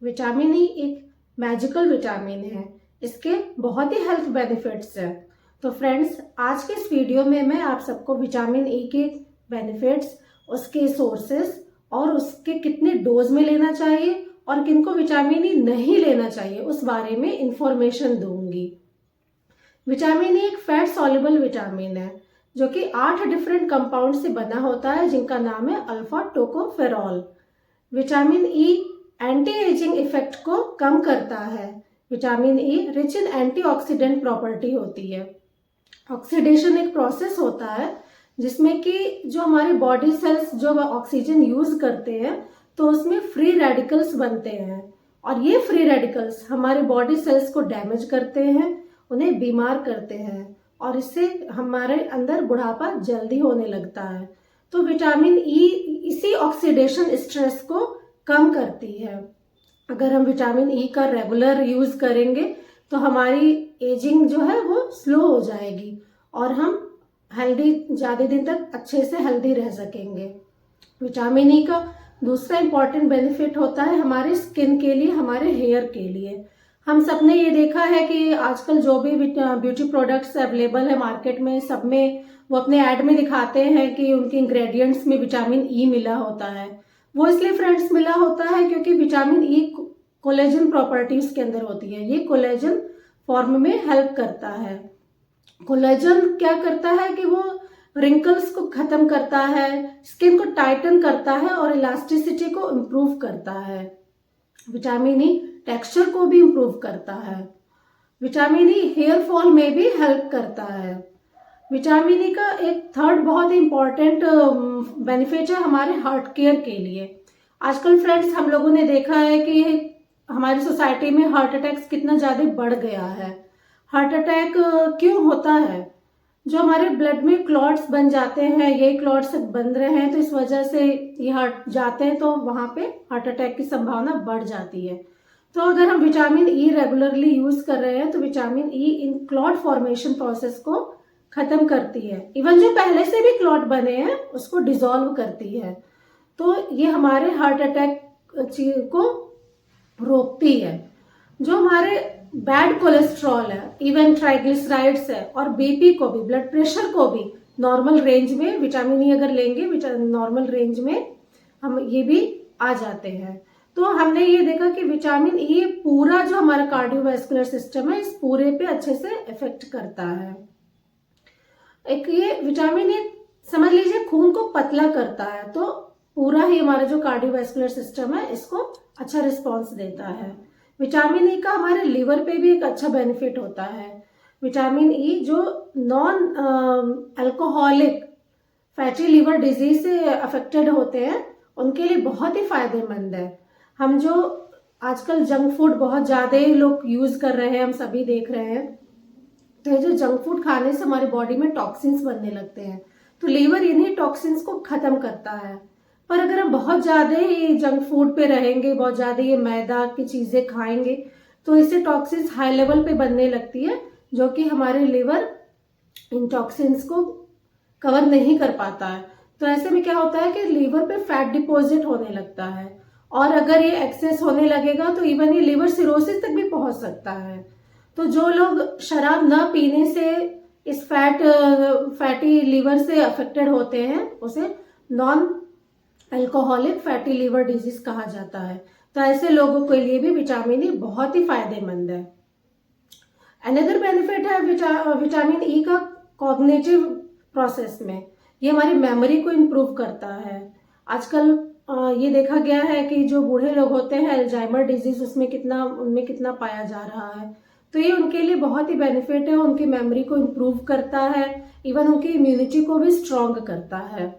Vitamin E एक magical vitamin है। इसके बहुत ही हेल्थ बेनिफिट्स हैं। तो फ्रेंड्स, आज के इस वीडियो में मैं आप सबको विटामिन ई के बेनिफिट्स, उसके सोर्सेस और उसके कितने डोज में लेना चाहिए और किनको विटामिन ई नहीं लेना चाहिए उस बारे में इंफॉर्मेशन दूंगी। विटामिन ई एक फैट सॉल्युबल विटामिन है जो कि 8 डिफरेंट कंपाउंड से बना होता है, जिनका नाम है alpha tocopherol. Vitamin E anti ageing effect को कम करता है। Vitamin E rich in antioxidant property होती है। ऑक्सीडेशन एक प्रोसेस होता है जिसमें कि जो हमारे बॉडी सेल्स जो ऑक्सीजन यूज करते हैं तो उसमें फ्री रेडिकल्स बनते हैं, और ये फ्री रेडिकल्स हमारे बॉडी सेल्स को डैमेज करते हैं, उन्हें बीमार करते हैं, और इससे हमारे अंदर बुढ़ापा जल्दी होने लगता है। तो विटामिन ई इसी ऑक्सीडेशन स्ट्रेस को कम करती है। अगर हम विटामिन ई का रेगुलर यूज करेंगे तो हमारी एजिंग जो है वो स्लो हो जाएगी और हम हेल्दी ज़्यादा दिन तक अच्छे से हेल्दी रह सकेंगे। विटामिन ई का दूसरा इंपॉर्टेंट बेनिफिट होता है हमारे स्किन के लिए, हमारे हेयर के लिए। हम सब ने ये देखा है कि आजकल जो भी ब्यूटी प्रोडक्ट्स अवेलेबल है मार्केट में, सब में वो अपने ऐड में दिखाते हैं कि उनके इंग्रेडिएंट्स में विटामिन ई मिला होता है। वो इसलिए फ्रेंड्स मिला होता है क्योंकि विटामिन ई कोलेजन प्रॉपर्टीज के अंदर होती है। ये कोलेजन फॉर्म में हेल्प करता है। कोलेजन क्या करता है कि वो रिंकल्स को खत्म करता है, स्किन को टाइटन करता है और इलास्टिसिटी को इम्प्रूव करता है। विटामिन ई टेक्सचर को भी इम्प्रूव करता है। विटामिन ई हेयर फॉल में भी हेल्प करता है। विटामिन ई का एक थर्ड बहुत ही इंपॉर्टेंट बेनिफिट है हमारे हार्ट केयर के लिए। आजकल फ्रेंड्स हम लोगों ने देखा है कि हमारी सोसाइटी में हार्ट अटैक्स कितना ज़्यादा बढ़ गया है। हार्ट अटैक क्यों होता है? जो हमारे ब्लड में क्लॉट्स बन जाते हैं, ये क्लॉट्स बन रहे हैं तो इस वजह से ये हार्ट जाते हैं तो वहाँ पे हार्ट अटैक की संभावना बढ़ जाती है। तो अगर हम विटामिन ई रेगुलरली यूज कर रहे हैं तो विटामिन ई इन क्लॉट फॉर्मेशन प्रोसेस को खत्म करती है। इवन जो पहले से भी क्लॉट बने हैं उसको डिसॉल्व करती है। तो ये हमारे हार्ट अटैक को रोकती है। जो हमारे बैड कोलेस्ट्रॉल है, इवन ट्राइग्लिसराइड्स है और बीपी को भी, ब्लड प्रेशर को भी नॉर्मल रेंज में विटामिन ई अगर लेंगे नॉर्मल रेंज में हम ये भी आ जाते हैं। तो हमने ये देखा कि विटामिन ई पूरा जो हमारा कार्डियोवैस्कुलर सिस्टम है इस पूरे पे अच्छे से इफेक्ट करता है। एक ये विटामिन ई समझ लीजिए खून को पतला करता है, तो पूरा ही हमारा जो कार्डियोवैस्कुलर सिस्टम है इसको अच्छा रिस्पॉन्स देता है। विटामिन ई का हमारे लिवर पे भी एक अच्छा बेनिफिट होता है। विटामिन ई जो non alcoholic fatty liver disease से अफेक्टेड होते हैं उनके लिए बहुत ही फायदेमंद है। हम जो आजकल जंक फूड बहुत ज़्यादा लोग यूज कर रहे हैं, हम सभी देख रहे हैं, तो ये जो जंक फूड खाने से हमारी बॉडी में टॉक्सिन्स बनने लगते हैं, तो लीवर इन्हीं टॉक्सिन्स को खत्म करता है। पर अगर हम बहुत ज़्यादा ही जंक फूड पे रहेंगे, बहुत ज़्यादा ये मैदा की चीज़ें खाएंगे, तो इससे टॉक्सिन्स हाई लेवल पे बनने लगती है, जो कि हमारे लिवर इन टॉक्सिन्स को कवर नहीं कर पाता है। तो ऐसे में क्या होता है कि लीवर पे फैट डिपॉजिट होने लगता है, और अगर ये एक्सेस होने लगेगा तो इवन ये लिवर सिरोसिस तक भी पहुंच सकता है। तो जो लोग शराब न पीने से इस फैटी लिवर से अफेक्टेड होते हैं उसे non alcoholic fatty liver disease कहा जाता है। तो ऐसे लोगों के लिए भी विटामिन ई बहुत ही फायदेमंद है। अनदर बेनिफिट है विटामिन ई का कॉग्निटिव प्रोसेस में। ये हमारी मेमोरी को इम्प्रूव करता है। आजकल ये देखा गया है कि जो बूढ़े लोग होते हैं अल्जाइमर डिजीज उनमें कितना पाया जा रहा है, तो ये उनके लिए बहुत ही बेनिफिट है। उनकी मेमोरी को इम्प्रूव करता है, इवन उनकी इम्यूनिटी को भी स्ट्रॉन्ग करता है।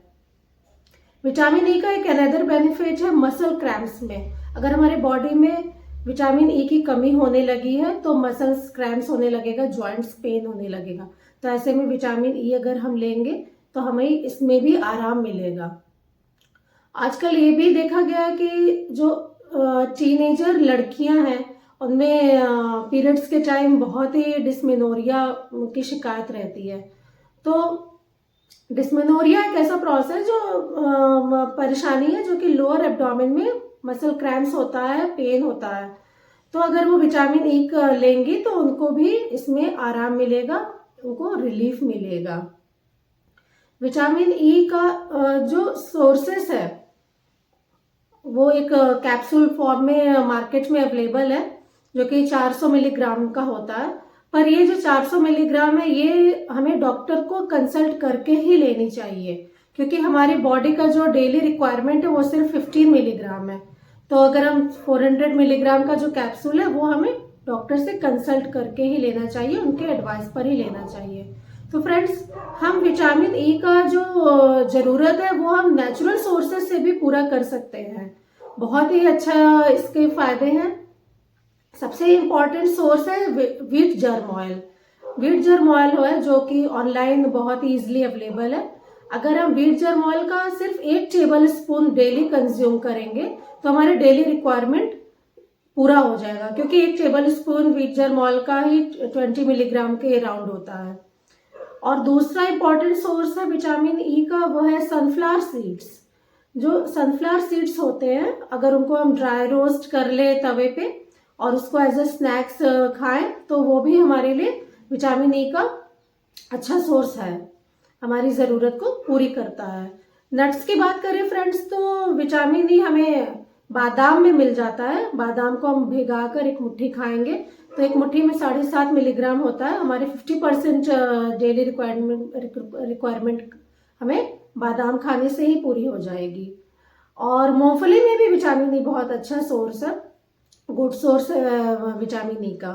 विटामिन ई का एक अनदर बेनिफिट है मसल क्रैम्प्स में। अगर हमारे बॉडी में विटामिन ई की कमी होने लगी है तो मसल्स क्रैम्प्स होने लगेगा, जॉइंट्स पेन होने लगेगा। तो ऐसे में विटामिन ई अगर हम लेंगे तो हमें इसमें भी आराम मिलेगा। आजकल ये भी देखा गया कि जो टीनेजर लड़कियां हैं उनमें पीरियड्स के टाइम बहुत ही डिस्मेनोरिया की शिकायत रहती है। तो डिस्मेनोरिया एक ऐसा प्रोसेस जो परेशानी है जो कि लोअर एब्डोमेन में मसल क्रैम्प्स होता है, पेन होता है, तो अगर वो विटामिन ई का लेंगी तो उनको भी इसमें आराम मिलेगा, उनको रिलीफ मिलेगा। विटामिन ई का जो सोर्सेस है वो एक कैप्सूल फॉर्म में मार्केट में अवेलेबल है, जो कि 400 मिलीग्राम का होता है। पर ये जो 400 मिलीग्राम है ये हमें डॉक्टर को कंसल्ट करके ही लेनी चाहिए, क्योंकि हमारी बॉडी का जो डेली रिक्वायरमेंट है वो सिर्फ 15 मिलीग्राम है। तो अगर हम 400 मिलीग्राम का जो कैप्सूल है वो हमें डॉक्टर से कंसल्ट करके ही लेना चाहिए, उनके एडवाइस पर ही लेना चाहिए। तो फ्रेंड्स, हम विटामिन ई का जो जरूरत है वो हम नेचुरल सोर्सेस से भी पूरा कर सकते हैं। बहुत ही अच्छा इसके फायदे हैं। सबसे इम्पॉर्टेंट सोर्स है wheat germ oil. Wheat germ oil है जो कि ऑनलाइन बहुत ही ईजिली अवेलेबल है। अगर हम व्हीट जर्म ऑयल का सिर्फ 1 टेबल स्पून डेली कंज्यूम करेंगे तो हमारे डेली रिक्वायरमेंट पूरा हो जाएगा, क्योंकि 1 table spoon wheat germ oil का ही 20 मिलीग्राम के अराउंड होता है। और दूसरा इंपॉर्टेंट सोर्स है विटामिन ई का, वो है सनफ्लावर सीड्स। जो सनफ्लावर सीड्स होते हैं, अगर उनको हम ड्राई रोस्ट कर ले तवे पे और उसको एज अ स्नैक्स खाएं तो वो भी हमारे लिए विटामिन ई का अच्छा सोर्स है, हमारी ज़रूरत को पूरी करता है। नट्स की बात करें फ्रेंड्स, तो विटामिन ई हमें बादाम में मिल जाता है। बादाम को हम भिगाकर 1 मुट्ठी खाएंगे तो 1 मुट्ठी में 7.5 मिलीग्राम होता है। हमारे 50% डेली रिक्वायरमेंट हमें बादाम खाने से ही पूरी हो जाएगी। और मूंगफली में भी विटामिन ई बहुत अच्छा सोर्स है, गुड सोर्स है विटामिन ई का।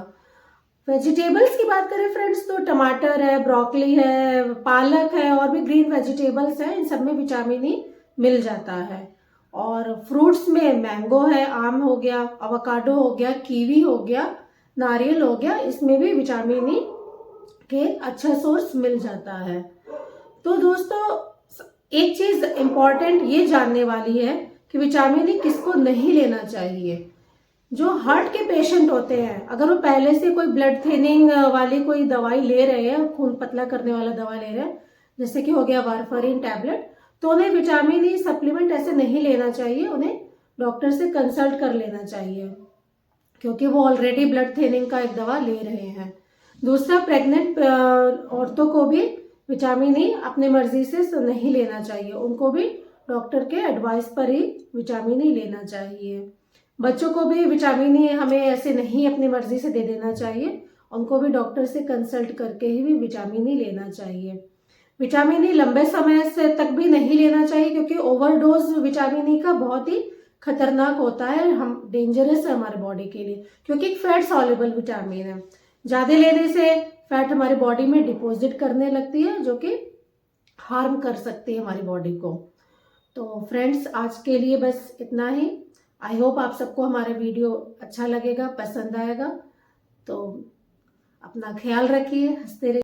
वेजिटेबल्स की बात करें फ्रेंड्स, तो टमाटर है, ब्रोकली है, पालक है और भी ग्रीन वेजिटेबल्स हैं, इन सब में विटामिन ई मिल जाता है। और फ्रूट्स में मैंगो है, आम हो गया, अवोकाडो हो गया, कीवी हो गया, नारियल हो गया, इसमें भी विटामिन ई के अच्छा सोर्स मिल जाता है। तो दोस्तों, एक चीज इम्पॉर्टेंट ये जानने वाली है कि विटामिन ई किसको नहीं लेना चाहिए। जो हार्ट के पेशेंट होते हैं, अगर वो पहले से कोई ब्लड थिनिंग वाली कोई दवाई ले रहे हैं, खून पतला करने वाला दवा ले रहे हैं, जैसे कि हो गया वारफरिन टैबलेट, तो उन्हें विटामिन ई सप्लीमेंट ऐसे नहीं लेना चाहिए, उन्हें डॉक्टर से कंसल्ट कर लेना चाहिए, क्योंकि वो ऑलरेडी ब्लड थिनिंग का एक दवा ले रहे हैं। दूसरा, प्रेग्नेंट औरतों को भी विटामिन ई अपनी मर्जी से नहीं लेना चाहिए, उनको भी डॉक्टर के एडवाइस पर ही विटामिन ई लेना चाहिए। बच्चों को भी विटामिन ई हमें ऐसे नहीं अपनी मर्जी से दे देना चाहिए, उनको भी डॉक्टर से कंसल्ट करके ही भी विटामिन ई लेना चाहिए। विटामिन ई लंबे समय से तक भी नहीं लेना चाहिए, क्योंकि ओवरडोज विटामिन ई का बहुत ही खतरनाक होता है, हम डेंजरस है हमारे बॉडी के लिए, क्योंकि एक फैट सॉल्युबल विटामिन है। ज़्यादा लेने से फैट हमारी बॉडी में डिपॉजिट करने लगती है, जो कि हार्म कर सकती है हमारी बॉडी को। तो फ्रेंड्स, आज के लिए बस इतना ही। आई होप आप सबको हमारा वीडियो अच्छा लगेगा, पसंद आएगा। तो अपना ख्याल रखिए, हंसते रहिए।